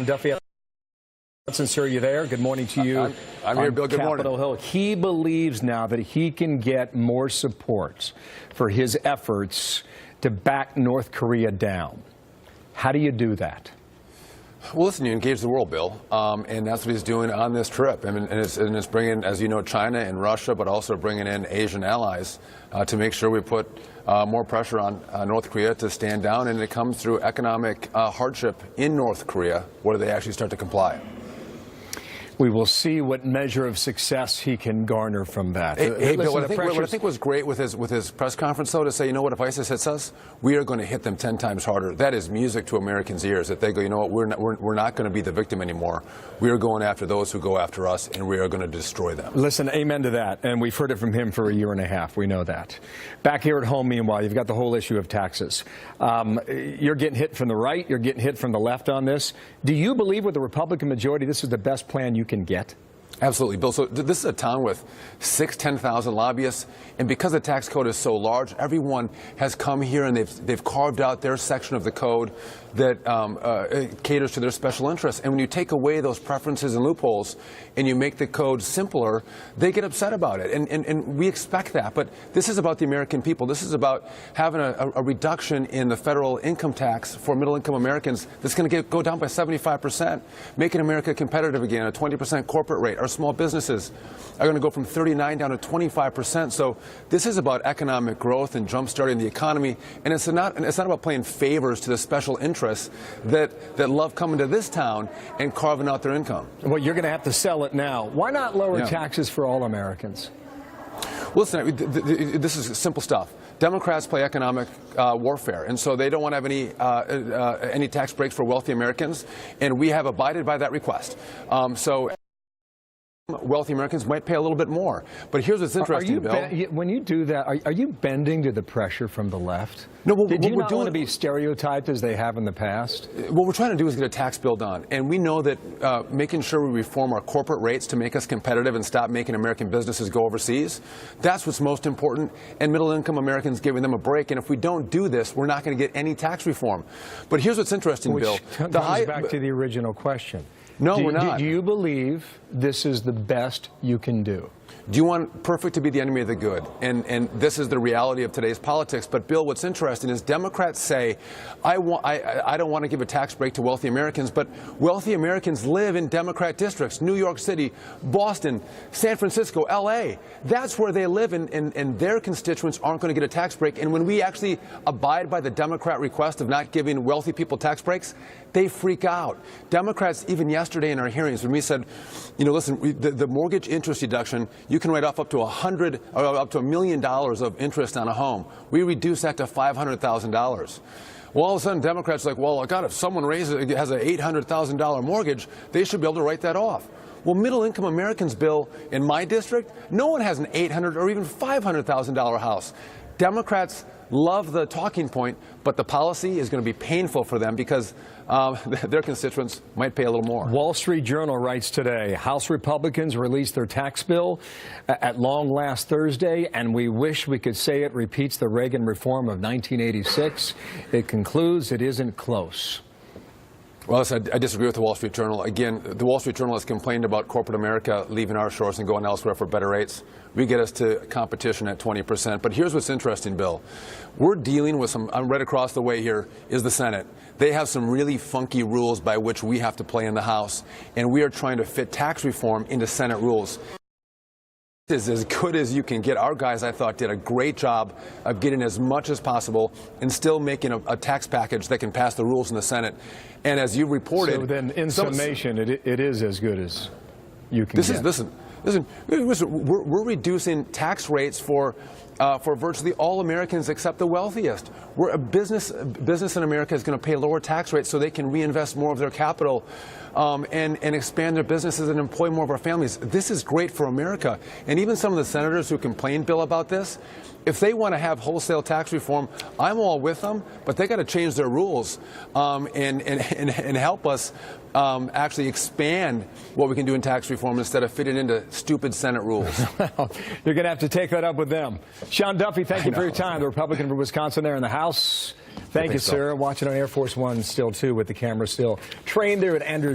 Duffy. Sir, you there? Good morning to you. I'm here, Bill. Good morning. Capitol Hill. He believes now that he can get more support for his efforts to back North Korea down. How do you do that? Well, listen, you engage the world, Bill, and that's what he's doing on this trip. And it's bringing, as you know, China and Russia, but also bringing in Asian allies to make sure we put more pressure on North Korea to stand down. And it comes through economic hardship in North Korea, where they actually start to comply. We will see what measure of success he can garner from that. Hey, Bill, what I think was great with his press conference, though, to say, you know what, if ISIS hits us, we are going to hit them 10 times harder. That is music to Americans' ears, that they go, you know what, we're not going to be the victim anymore. We are going after those who go after us, and we are going to destroy them. Listen, amen to that. And we've heard it from him for a year and a half. We know that. Back here at home, meanwhile, you've got the whole issue of taxes. You're getting hit from the right. You're getting hit from the left on this. Do you believe with the Republican majority this is the best plan you can get? Absolutely, Bill. So this is a town with 10,000 lobbyists, and because the tax code is so large, everyone has come here and they've carved out their section of the code that caters to their special interests. And when you take away those preferences and loopholes and you make the code simpler, they get upset about it. And we expect that. But this is about the American people. This is about having a reduction in the federal income tax for middle-income Americans that's going to go down by 75%, making America competitive again, a 20% corporate rate. Our small businesses are going to go from 39 down to 25%. So this is about economic growth and jump-starting the economy. And it's not about playing favors to the special interests that love coming to this town and carving out their income. Well, you're going to have to sell it now. Why not lower taxes for all Americans? Listen, this is simple stuff. Democrats play economic warfare, and so they don't want to have any tax breaks for wealthy Americans, and we have abided by that request. So wealthy Americans might pay a little bit more. But here's what's interesting, Bill. When you do that, are you bending to the pressure from the left? No, Did you not want to be stereotyped as they have in the past? What we're trying to do is get a tax bill done. And we know that making sure we reform our corporate rates to make us competitive and stop making American businesses go overseas, that's what's most important. And middle-income Americans, giving them a break. And if we don't do this, we're not going to get any tax reform. But here's what's interesting, Bill. Which comes back to the original question. No, we're not. Do you believe this is the best you can do? Do you want perfect to be the enemy of the good? And this is the reality of today's politics. But, Bill, what's interesting is Democrats say, I don't want to give a tax break to wealthy Americans, but wealthy Americans live in Democrat districts, New York City, Boston, San Francisco, L.A. That's where they live, and their constituents aren't going to get a tax break. And when we actually abide by the Democrat request of not giving wealthy people tax breaks, they freak out. Democrats, even yesterday in our hearings, when we said, you know, listen, the mortgage interest deduction, you can write off up to $1 million of interest on a home. We reduce that to $500,000. Well, all of a sudden, Democrats are like, well, God, if someone has an $800,000 mortgage, they should be able to write that off. Well, middle-income Americans, Bill, in my district, no one has an $800,000 or even $500,000 house. Democrats love the talking point, but the policy is going to be painful for them because their constituents might pay a little more. Wall Street Journal writes today, House Republicans released their tax bill at long last Thursday, and we wish we could say it repeats the Reagan reform of 1986. It concludes it isn't close. Well, I disagree with the Wall Street Journal. Again, the Wall Street Journal has complained about corporate America leaving our shores and going elsewhere for better rates. We get us to competition at 20%. But here's what's interesting, Bill. We're dealing with some, right across the way here is the Senate. They have some really funky rules by which we have to play in the House. And we are trying to fit tax reform into Senate rules. This is as good as you can get. Our guys, I thought, did a great job of getting as much as possible and still making a tax package that can pass the rules in the Senate. And as you reported... So then, in summation, it is as good as you can get. Listen, we're reducing tax rates for virtually all Americans except the wealthiest. A business in America is going to pay lower tax rates so they can reinvest more of their capital and expand their businesses and employ more of our families. This is great for America. And even some of the senators who complained, Bill, about this, if they want to have wholesale tax reform, I'm all with them, but they got to change their rules and help us actually expand what we can do in tax reform instead of fit it into stupid Senate rules. Well, you're going to have to take that up with them. Sean Duffy, thank you for your time. The Republican from Wisconsin there in the House. Thank you, Thanks, Bill. sir. Watching on Air Force One still, too, with the camera still trained there at Andrews.